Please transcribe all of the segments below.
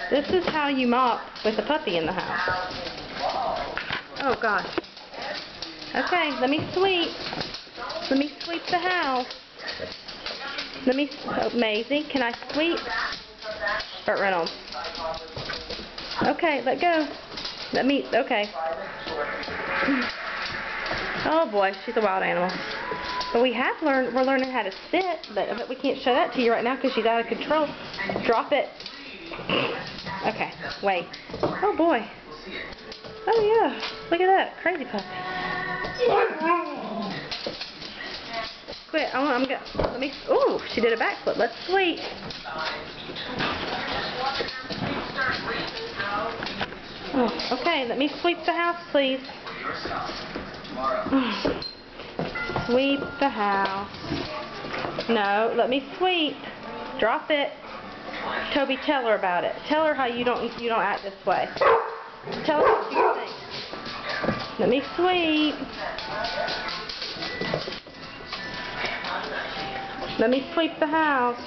This is how you mop with a puppy in the house. Oh gosh. Okay, let me sweep. Let me sweep the house. Oh, Maisie, can I sweep? Burt Reynolds. Okay, let go. Okay. Oh boy, she's a wild animal. But we're learning how to sit, but we can't show that to you right now because she's out of control. Drop it. Okay, wait. Oh boy. Oh yeah, look at that, crazy puppy. Quit, ooh, she did a backflip. Let's sweep. Oh, okay, let me sweep the house, please. Sweep the house. No, let me sweep. Drop it. Toby, tell her about it. Tell her how you don't act this way. Tell her what you think. Let me sweep. Let me sweep the house.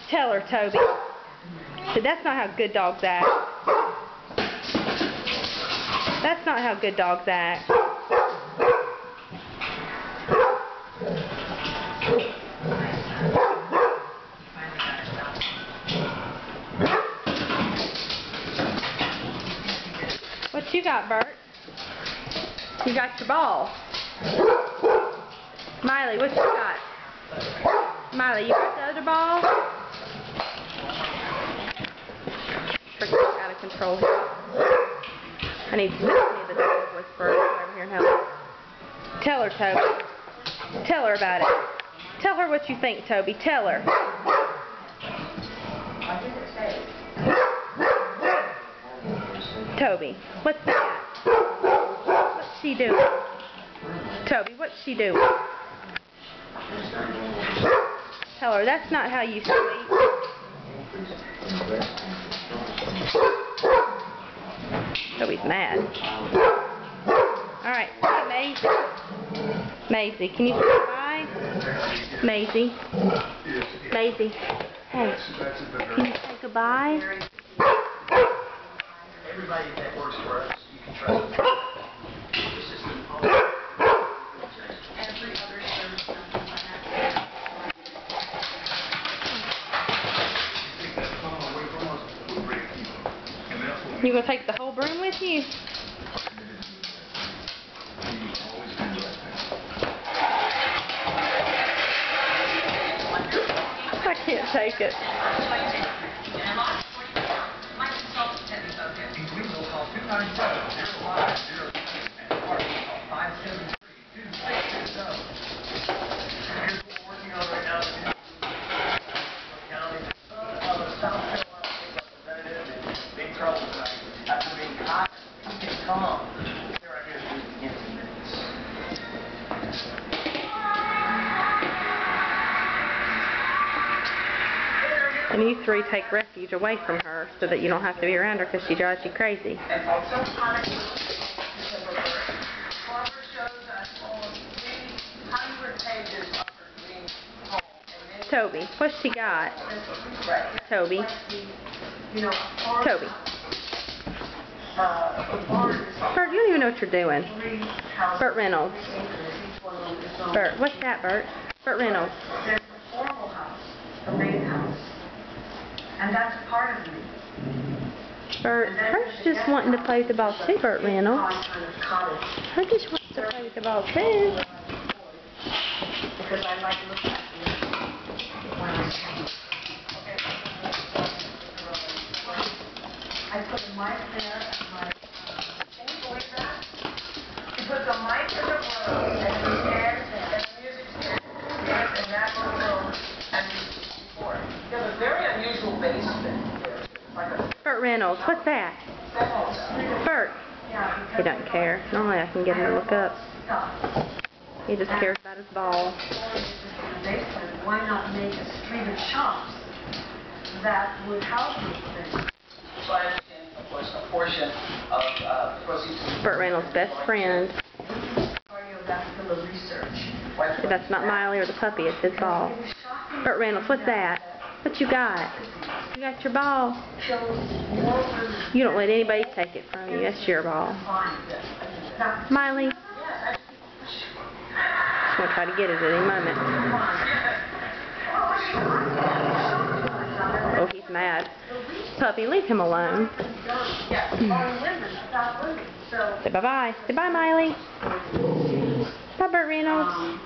Tell her, Toby. But that's not how good dogs act. That's not how good dogs act. What you got, Bert? You got your ball. Miley, what you got? Miley, you got the other ball? Freaking out of control here. I need the dog whisperer to come over here and help. Tell her, Toby. Tell her about it. Tell her what you think, Toby. Tell her. Toby, what's that? What's she doing? Toby, what's she doing? Tell her that's not how you sleep. Toby's mad. Alright, hey, Maisie. Maisie, can you say goodbye? Maisie. Maisie. Hey, can you say goodbye? Everybody that works for us, you can trust. You gonna take the whole broom with you? I can't take it. And you three take refuge away from her so that you don't have to be around her because she drives you crazy. Toby, what's she got? Toby. Toby. Bert, you don't even know what you're doing. Burt Reynolds. Bert, what's that, Bert? Burt Reynolds. There's the formal house, the main house. And that's part of me. Bert, Her's just wanting to play with the ball too, Burt Reynolds. Her just wants to play with the ball too. Because I like to look at you when I come. I put the mic there and my... Can you believe that? You put the mic in the room and the chairs and the music stand in that little room and before. You have a very unusual basement here. Burt Reynolds, what's that? Bert. He doesn't care. Normally I can get him to look up. He just cares about his ball. Why not make a street of shops that would house these things? So I understand, of course, a portion of the proceeds. Burt Reynolds' best friend. Cardiovascular research. That's not Miley or the puppy, it's his ball. Burt Reynolds, what's that? What you got? You got your ball. You don't let anybody take it from you. That's your ball. Miley. She's going to try to get it at any moment. Oh, he's mad. Puppy, leave him alone. Say bye-bye. Say bye, Miley. Bye, Burt Reynolds.